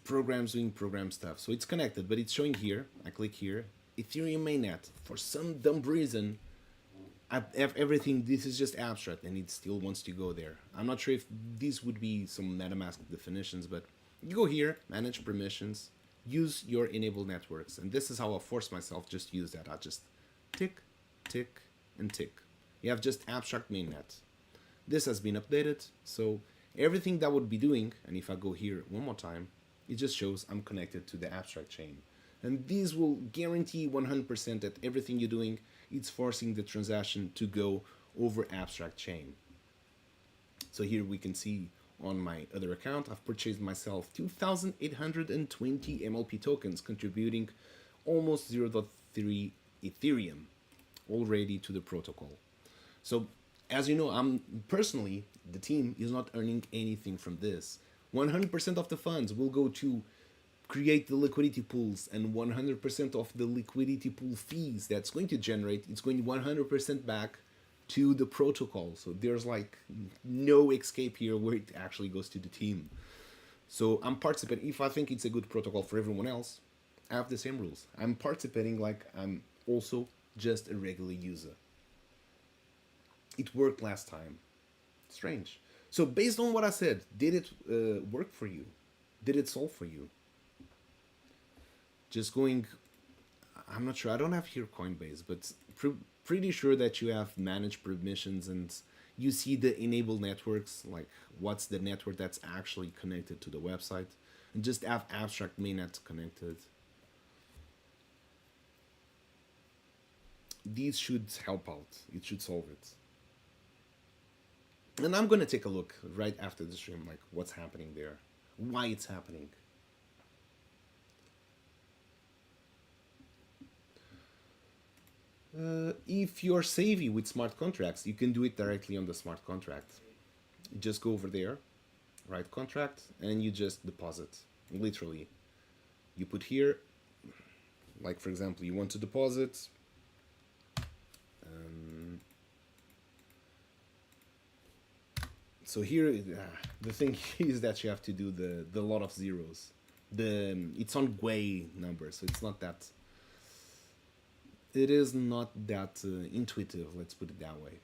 programs doing program stuff. So it's connected, but it's showing here. I click here. Ethereum mainnet. For some dumb reason, I have everything. This is just abstract, and it still wants to go there. I'm not sure if these would be some MetaMask definitions, but you go here, manage permissions, use your enable networks, and this is how I force myself just use that. I just tick, tick, and tick. You have just abstract mainnet. This has been updated, so everything that would be doing, and if I go here one more time, it just shows I'm connected to the abstract chain. And these will guarantee 100% that everything you're doing, it's forcing the transaction to go over abstract chain. So here we can see on my other account, I've purchased myself 2,820 MLP tokens, contributing almost 0.3 Ethereum already to the protocol. So as you know, personally, the team is not earning anything from this. 100% of the funds will go to create the liquidity pools, and 100% of the liquidity pool fees that's going to generate, it's going 100% back to the protocol. So there's like no escape here where it actually goes to the team. So I'm participating. If I think it's a good protocol for everyone else, I have the same rules. I'm participating like I'm also just a regular user. It worked last time. Strange. So based on what I said, did it work for you? Did it solve for you? Just going, I'm not sure, I don't have here Coinbase, but pretty sure that you have managed permissions and you see the enable networks, like what's the network that's actually connected to the website, and just have abstract mainnet connected. These should help out. It should solve it. And I'm gonna take a look right after the stream, like what's happening there, why it's happening. If you're savvy with smart contracts, you can do it directly on the smart contract. You just go over there, write contract, and you just deposit. Literally, you put here, like for example, you want to deposit. So here, the thing is that you have to do the lot of zeros. It's on Gwei number, so it's not that. It is not that intuitive. Let's put it that way.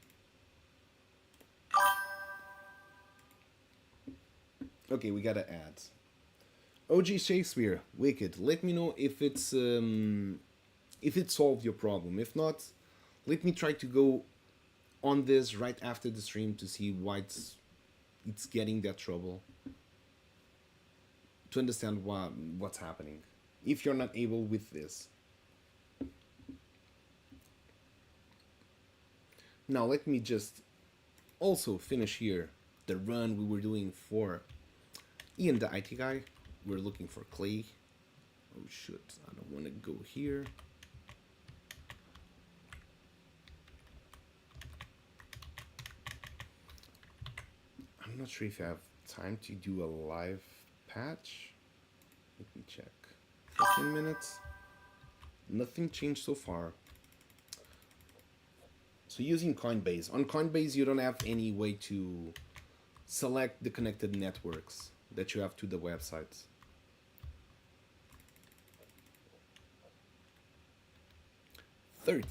Okay, we gotta add. OG Shakespeare, wicked. Let me know if it solved your problem. If not, let me try to go on this right after the stream to see why it's getting that trouble, to understand what's happening if you're not able with this. Now let me just also finish here the run we were doing for Ian the IT guy. We're looking for clay. Oh shit, I don't want to go here. I'm not sure if I have time to do a live patch. Let me check. 15 minutes. Nothing changed so far. So using Coinbase. On Coinbase, you don't have any way to select the connected networks that you have to the website. $30.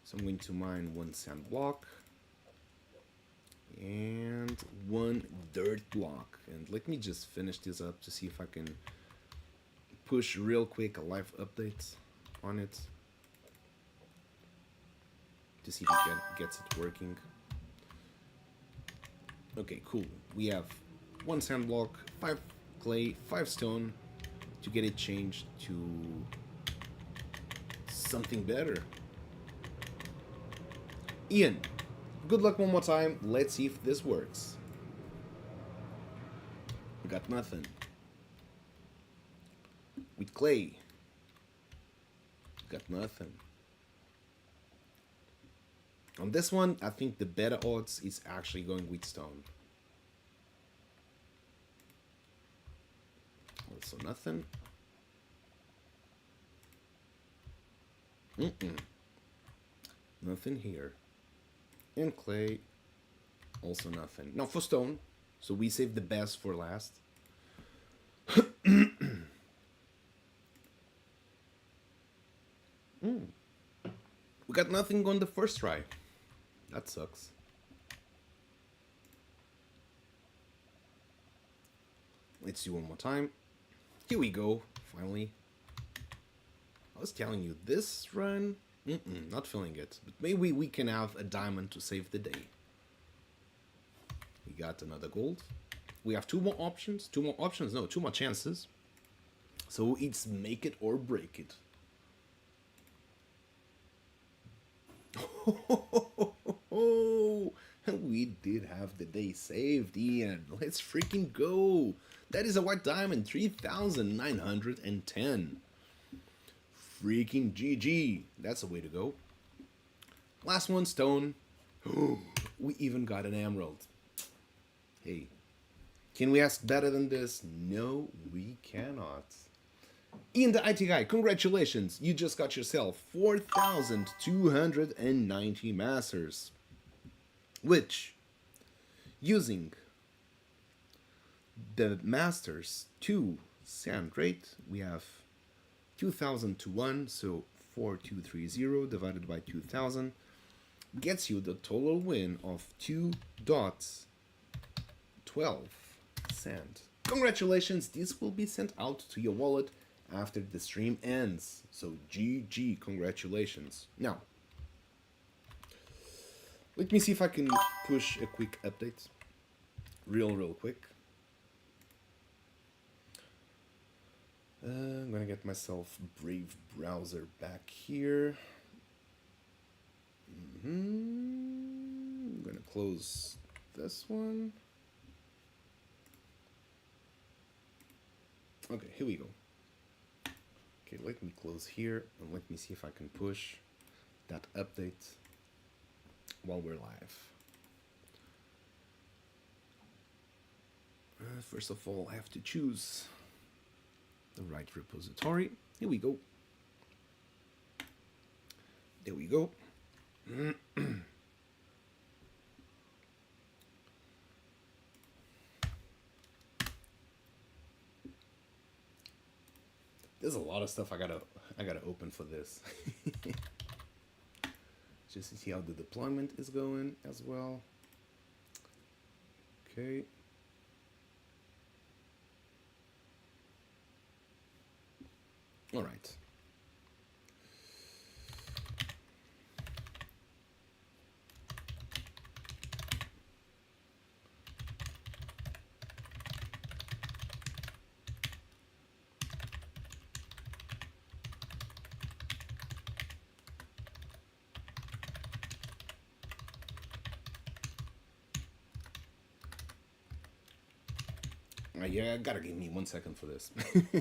So I'm going to mine 1 sand block and 1 dirt block. And let me just finish this up to see if I can push real quick a live update on it, to see if it gets it working. Okay, cool. We have 1 sand block, 5 clay, 5 stone to get it changed to something better. Ian, Good luck one more time. Let's see if this works. We got nothing. With clay. Got nothing. On this one, I think the better odds is actually going with stone. Also nothing. Nothing here. And clay. Also nothing. Now for stone. So we saved the best for last. We got nothing on the first try. That sucks. Let's see one more time. Here we go, finally. I was telling you, this run, not feeling it. But maybe we can have a diamond to save the day. We got another gold. We have two more options. Two more chances. So it's make it or break it. We did have the day saved, Ian. Let's freaking go. That is a white diamond, 3,910. Freaking GG. That's a way to go. Last one, stone. We even got an emerald. Hey, can we ask better than this? No, we cannot. Ian the IT guy, congratulations. You just got yourself 4,290 masters. Which, using the masters to sand rate, we have 2,000 to 1, so 4,230 divided by 2,000 gets you the total win of 2.12 sand. Congratulations, this will be sent out to your wallet after the stream ends. So GG, congratulations. Now, let me see if I can push a quick update. Real quick. I'm gonna get myself Brave browser back here. I'm gonna close this one. Okay, here we go. Okay, let me close here and let me see if I can push that update while we're live. First of all, I have to choose the right repository. Here we go. There we go. There's a lot of stuff I gotta open for this. Just to see how the deployment is going as well. Okay. All right. Yeah, gotta give me 1 second for this.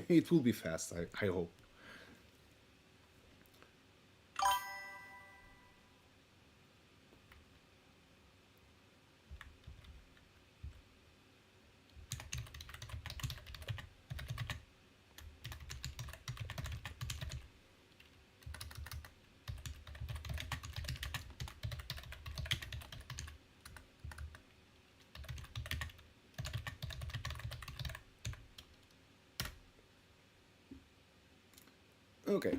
It will be fast, I hope. Okay.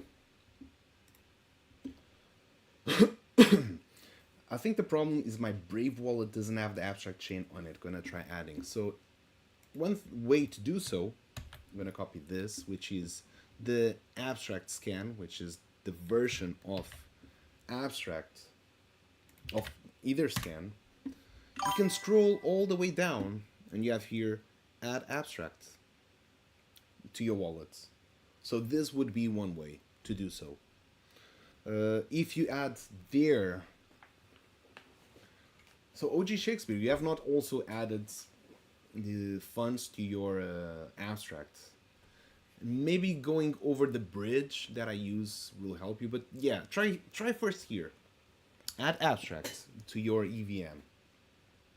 I think the problem is my Brave wallet doesn't have the abstract chain on it. Gonna try adding. So one way to do so, I'm gonna copy this, which is the abstract scan, which is the version of abstract of either scan. You can scroll all the way down and you have here add abstract to your wallets. So this would be one way to do so. If you add their So OG Shakespeare, you have not also added the funds to your abstract. Maybe going over the bridge that I use will help you, but yeah, try first here. Add abstract to your EVM.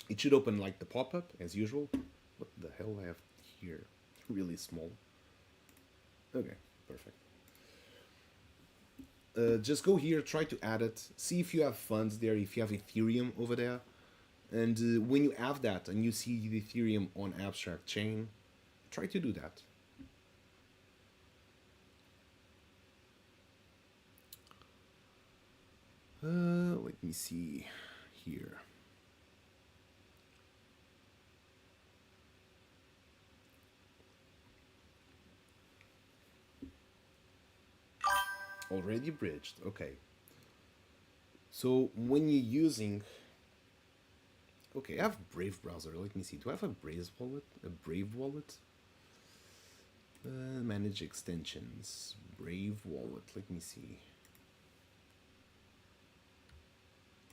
It should open like the pop-up as usual. What the hell I have here? Really small. Okay, perfect. Just go here, try to add it, see if you have funds there, if you have Ethereum over there. And when you have that and you see the Ethereum on abstract chain, try to do that. Let me see here. Already bridged, okay. So when you're using, okay, I have Brave browser. Let me see. Do I have a Brave wallet? A Brave wallet? Manage extensions. Brave wallet. Let me see.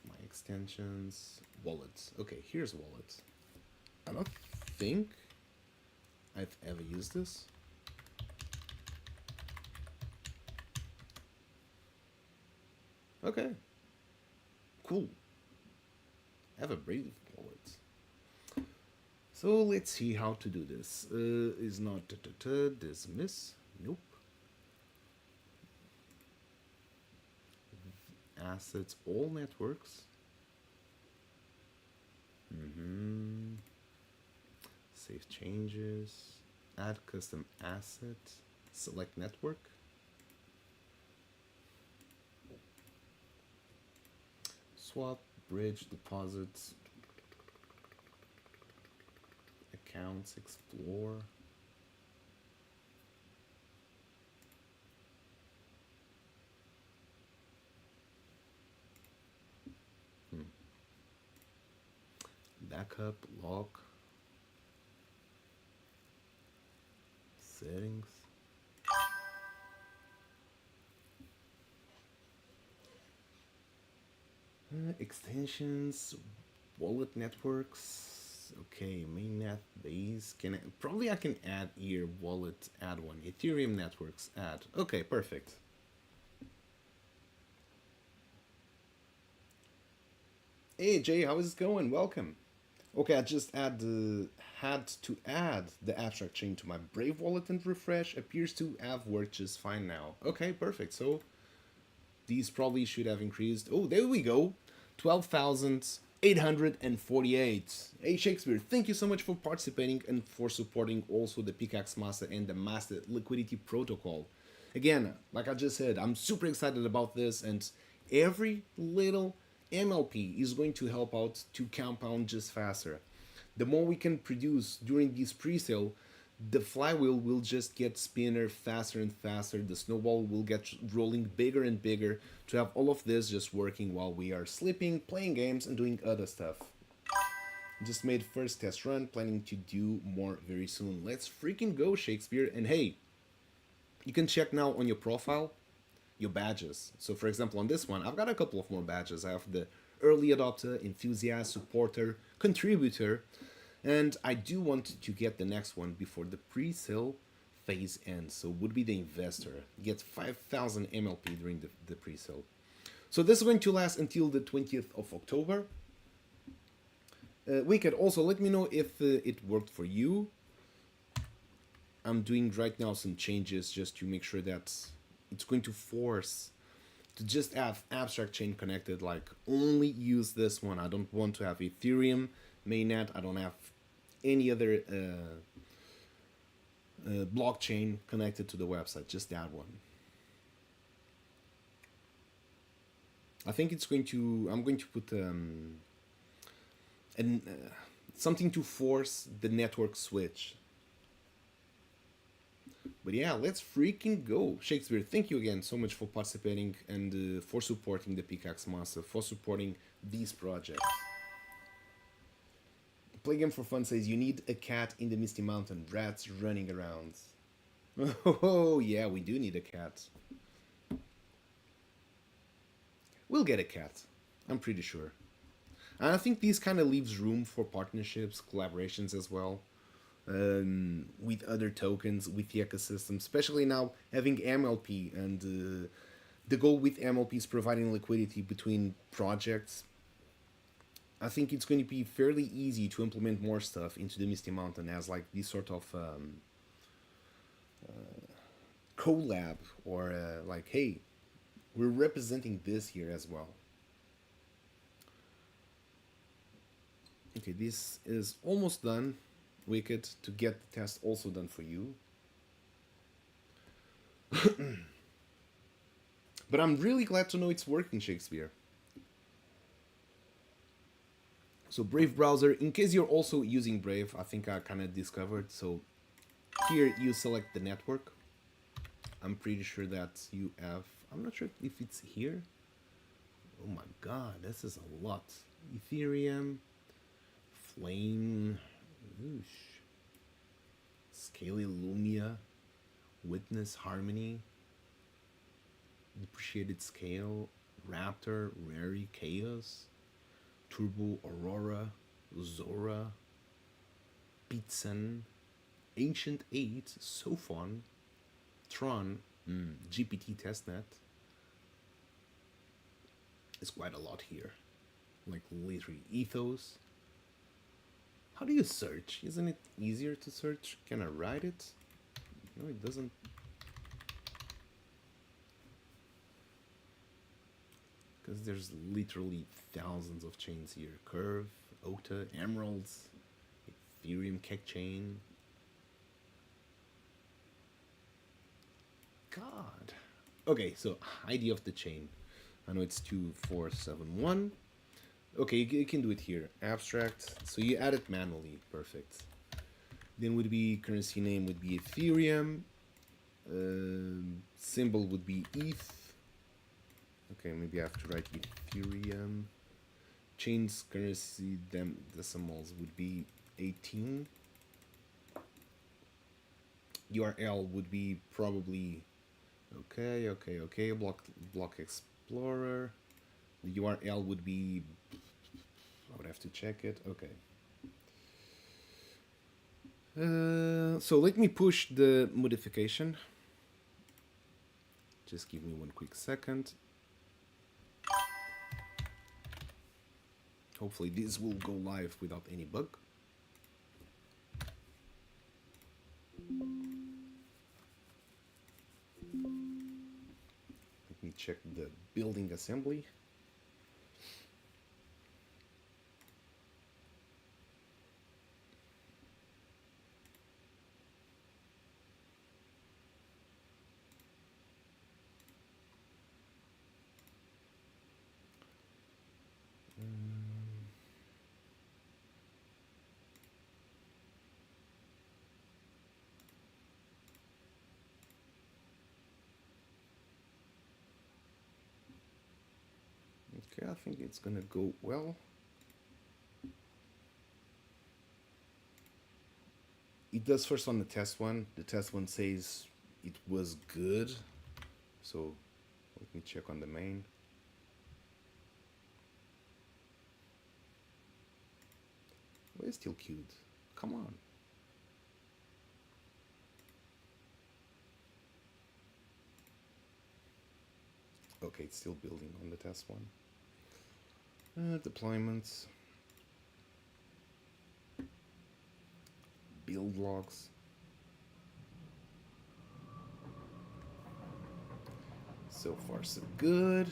My extensions. Wallets. Okay, here's wallet. I don't think I've ever used this. Okay. Cool. I have a Brave wallet. So let's see how to do this. Is not dismiss. Nope. Assets, all networks. Save changes. Add custom asset. Select network. Swap, bridge, deposits, accounts, explore. Backup, lock, settings. Extensions, wallet networks. Okay, mainnet base. Probably I can add here wallet, add one. Ethereum networks, add. Okay, perfect. Hey Jay, how is it going? Welcome. Okay, I just had to add the abstract chain to my Brave wallet and refresh. Appears to have worked just fine now. Okay, perfect. So these probably should have increased. Oh, there we go. 12,848. Hey Shakespeare, thank you so much for participating and for supporting also the Pickaxe Master and the Master Liquidity Protocol. Again, like I just said, I'm super excited about this, and every little MLP is going to help out to compound just faster. The more we can produce during this pre-sale, the flywheel will just get spinner faster and faster. The snowball will get rolling bigger and bigger to have all of this just working while we are sleeping, playing games, and doing other stuff. Just made first test run, planning to do more very soon. Let's freaking go, Shakespeare. And hey, you can check now on your profile your badges. So for example, on this one, I've got a couple of more badges. I have the early adopter, enthusiast, supporter, contributor, and I do want to get the next one before the pre-sale phase ends. So would be the investor. Gets 5,000 MLP during the pre-sale. So this is going to last until the 20th of October. Wicked, also let me know if it worked for you. I'm doing right now some changes just to make sure that it's going to force to just have abstract chain connected, like only use this one. I don't want to have Ethereum mainnet. I don't have any other blockchain connected to the website, just that one. I think it's going to, I'm going to put something to force the network switch. But yeah, let's freaking go. Shakespeare, thank you again so much for participating and for supporting the Pickaxe Master, for supporting these projects. Play Game for Fun says, you need a cat in the Misty Mountain, rats running around. Oh yeah, we do need a cat. We'll get a cat, I'm pretty sure. And I think this kind of leaves room for partnerships, collaborations as well, with other tokens, with the ecosystem, especially now having MLP. And the goal with MLP is providing liquidity between projects. I think it's going to be fairly easy to implement more stuff into the Misty Mountain as like this sort of collab, or like, hey, we're representing this here as well. Okay, this is almost done, Wicked, to get the test also done for you. But I'm really glad to know it's working, Shakespeare. So Brave browser, in case you're also using Brave, I think I kind of discovered. So here you select the network. I'm pretty sure that you have, I'm not sure if it's here. Oh my god, this is a lot. Ethereum, Flame, oosh, Scaly Lumia, Witness Harmony, Depreciated Scale, Raptor, Rary Chaos, Turbo Aurora, Zora, Pitson, Ancient 8, Sophon, Tron, GPT Testnet. It's quite a lot here. Like literally Ethos. How do you search? Isn't it easier to search? Can I write it? No, it doesn't. Because there's literally thousands of chains here. Curve, Okta, Emeralds, Ethereum Keck Chain. God. Okay, so ID of the chain. I know it's 2471. Okay, you can do it here. Abstract. So you add it manually. Perfect. Then would be currency name would be Ethereum. Symbol would be ETH. Okay, maybe I have to write Ethereum. Chains currency decimals would be 18. URL would be probably okay. Block Explorer. The URL would be, I would have to check it. Okay. So let me push the modification. Just give me one quick second. Hopefully this will go live without any bug. Let me check the building assembly. Okay, I think it's gonna go well. It does first on the test one. The test one says it was good. So let me check on the main. Where's still queued? Come on. Okay, it's still building on the test one. Deployments. Build logs. So far so good.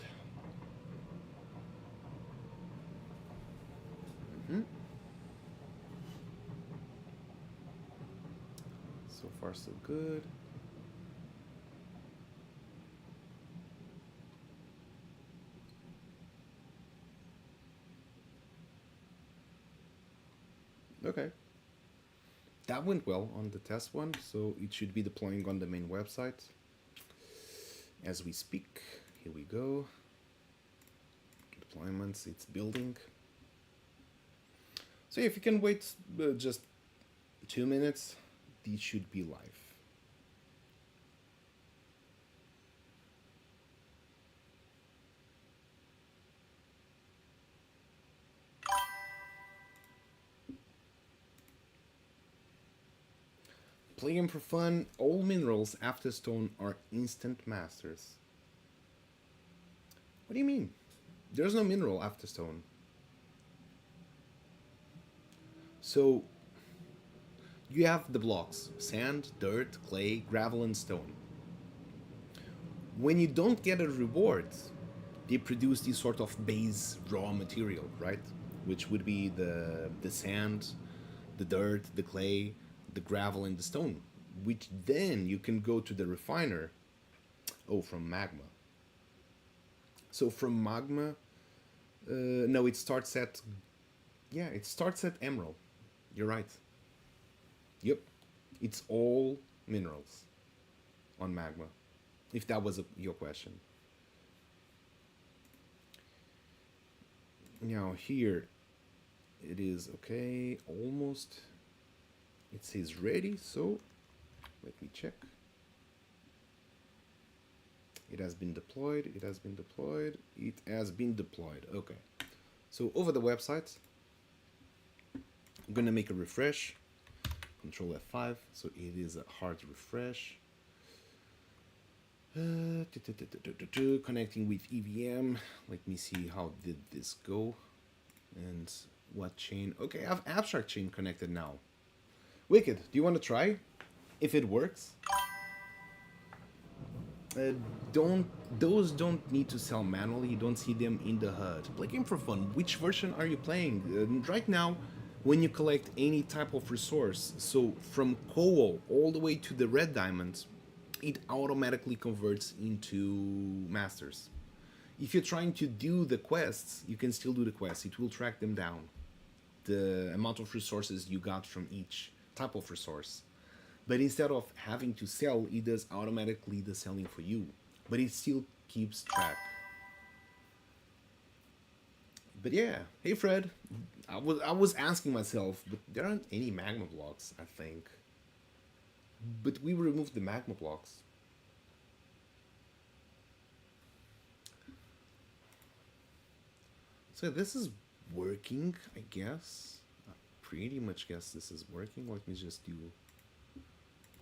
So far so good. Okay. That went well on the test one, so it should be deploying on the main website. As we speak, here we go. Deployments, it's building. So if you can wait just 2 minutes, these should be live. Playing for fun, all minerals after stone are instant masters. What do you mean? There's no mineral after stone. So, you have the blocks: sand, dirt, clay, gravel, and stone. When you don't get a reward, they produce this sort of base raw material, right? Which would be the sand, the dirt, the clay, the gravel, and the stone. Which then you can go to the refiner. Oh, from magma. So from magma, no, it starts at, yeah, it starts at emerald. You're right. Yep, it's all minerals on magma, if that was your question. Now here it is, okay, almost, it says ready, so let me check. It has been deployed, it has been deployed, it has been deployed. Okay, so over the website, I'm gonna make a refresh, Control F5, so it is a hard refresh. Connecting with EVM. Let me see how did this go and what chain. Okay, I have abstract chain connected now. Wicked, do you want to try if it works? Those don't need to sell manually. You don't see them in the HUD. Play game for fun. Which version are you playing? Right now, when you collect any type of resource, so from coal all the way to the red diamonds, it automatically converts into masters. If you're trying to do the quests, you can still do the quests. It will track them down, the amount of resources you got from each type of resource. But instead of having to sell, it does automatically the selling for you. But it still keeps track. But yeah, hey Fred, I was asking myself, but there aren't any magma blocks, I think. But we removed the magma blocks. So this is working, I guess. I pretty much guess this is working. Let me just do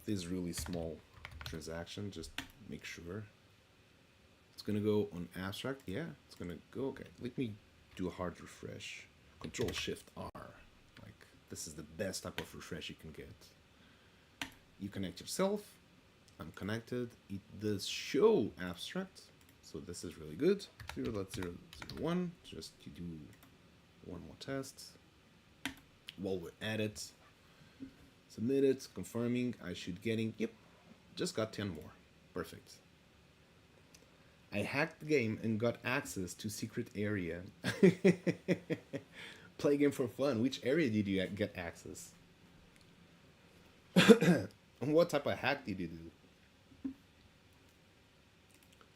this really small transaction, just make sure. It's gonna go on abstract, yeah, it's gonna go, okay. Let me do a hard refresh. Control Shift R. Like, this is the best type of refresh you can get. You connect yourself, I'm connected, it does show abstract, so this is really good. 0.001, just to do one more test. While we're at it, submit it, confirming, I should getting, yep, just got 10 more, perfect. I hacked the game and got access to secret area. Play game for fun, which area did you get access? What type of hack did you do?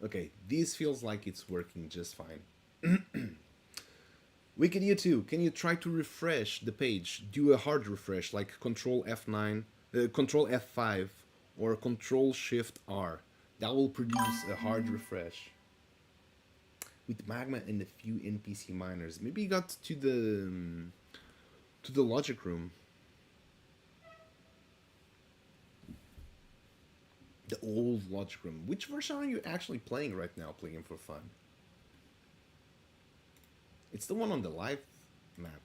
Okay, this feels like it's working just fine. Wicked, you too. Can you try to refresh the page? Do a hard refresh like Control F9, Control F5, or Control Shift R. That will produce a hard refresh. With magma and a few NPC miners. Maybe you got to the logic room. The old logic room. Which version are you actually playing right now, playing for fun? It's the one on the live map.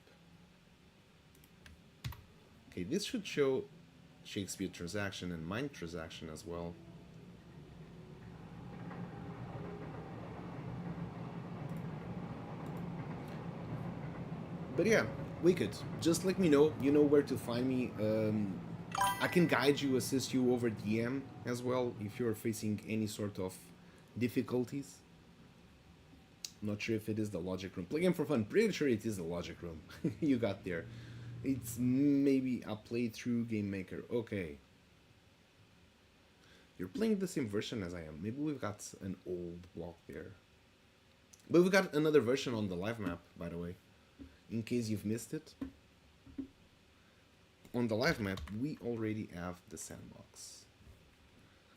Okay, this should show Shakespeare transaction and mine transaction as well. But yeah, Wicked, just let me know. You know where to find me. I can guide you, assist you over DM as well if you're facing any sort of difficulties. Not sure if it is the logic room. Play game for fun. Pretty sure it is the logic room. You got there. It's maybe a playthrough game maker. Okay. You're playing the same version as I am. Maybe we've got an old block there. But we've got another version on the live map, by the way. In case you've missed it. On the live map, we already have the sandbox.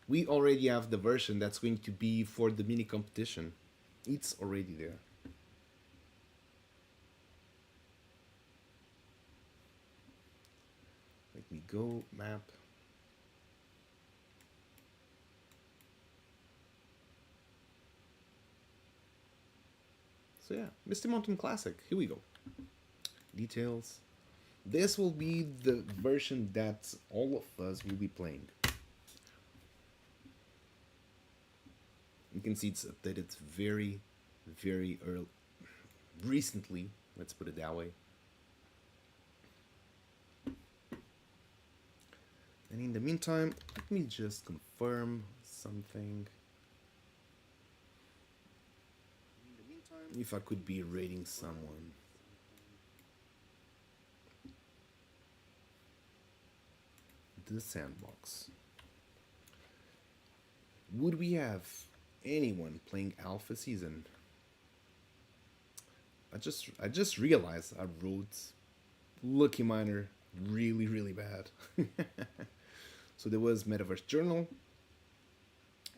We already have the version that's going to be for the mini competition. It's already there. Let me go, map. So yeah, Misty Mountain Classic. Here we go. Details. This will be the version that all of us will be playing. You can see it's updated very, very early, recently. Let's put it that way. And in the meantime, let me just confirm something. If I could be rating someone. The sandbox. Would we have anyone playing Alpha Season? I just realized I wrote Lucky Miner really, really bad. So there was Metaverse Journal.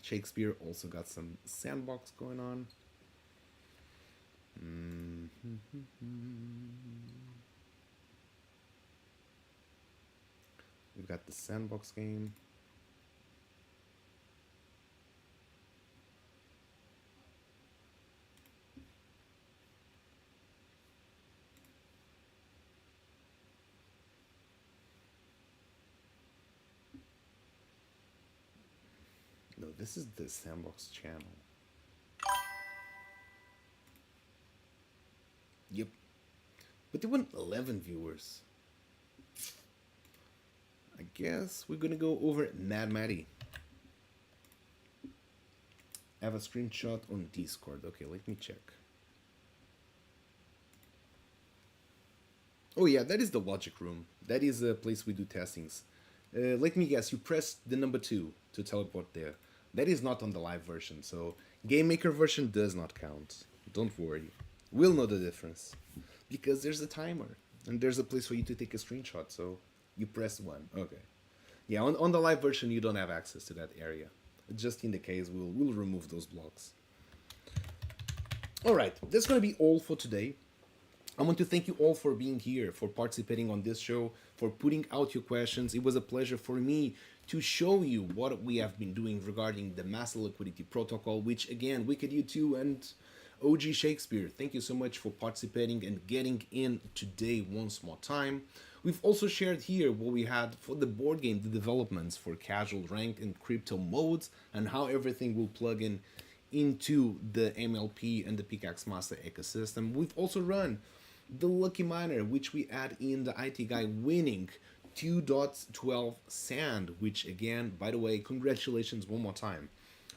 Shakespeare also got some sandbox going on. We've got the sandbox game. No, this is the sandbox channel. Yep. But they want 11 viewers. I guess we're gonna go over Mad Maddie. I have a screenshot on Discord. Okay, let me check. Oh yeah, that is the logic room. That is a place we do testings. Let me guess, you pressed the number 2 to teleport there. That is not on the live version, so Game Maker version does not count. Don't worry. We'll know the difference. Because there's a timer. And there's a place for you to take a screenshot, so you press 1. Okay. Yeah, on the live version you don't have access to that area. Just in the case, we'll remove those blocks. Alright, that's gonna be all for today. I want to thank you all for being here, for participating on this show, for putting out your questions. It was a pleasure for me to show you what we have been doing regarding the Master Liquidity Protocol, which again, Wicked U2 and OG Shakespeare, thank you so much for participating and getting in today once more time. We've also shared here what we had for the board game, the developments for casual, ranked, and crypto modes, and how everything will plug in into the MLP and the Pickaxe Master ecosystem. We've also run the Lucky Miner, which we add in the IT guy winning 2.12 sand, which again, by the way, congratulations one more time.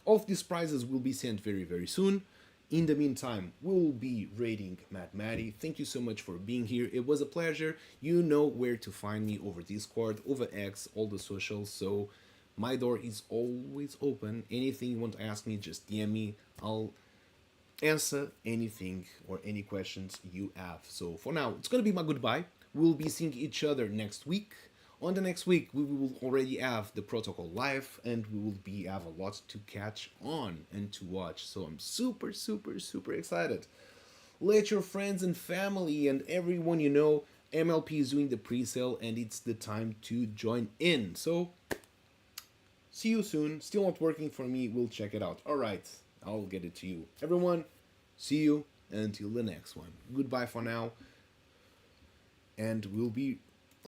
All of these prizes will be sent very, very soon. In the meantime, we'll be rating Mad Maddie. Thank you so much for being here. It was a pleasure. You know where to find me over Discord, over X, all the socials. So my door is always open. Anything you want to ask me, just DM me. I'll answer anything or any questions you have. So for now, it's going to be my goodbye. We'll be seeing each other next week. On the next week, we will already have the protocol live, and we will have a lot to catch on and to watch. So I'm super, super, super excited. Let your friends and family and everyone you know, MLP is doing the pre-sale, and it's the time to join in. So see you soon. Still not working for me. We'll check it out. All right, I'll get it to you. Everyone, see you until the next one. Goodbye for now. And we'll be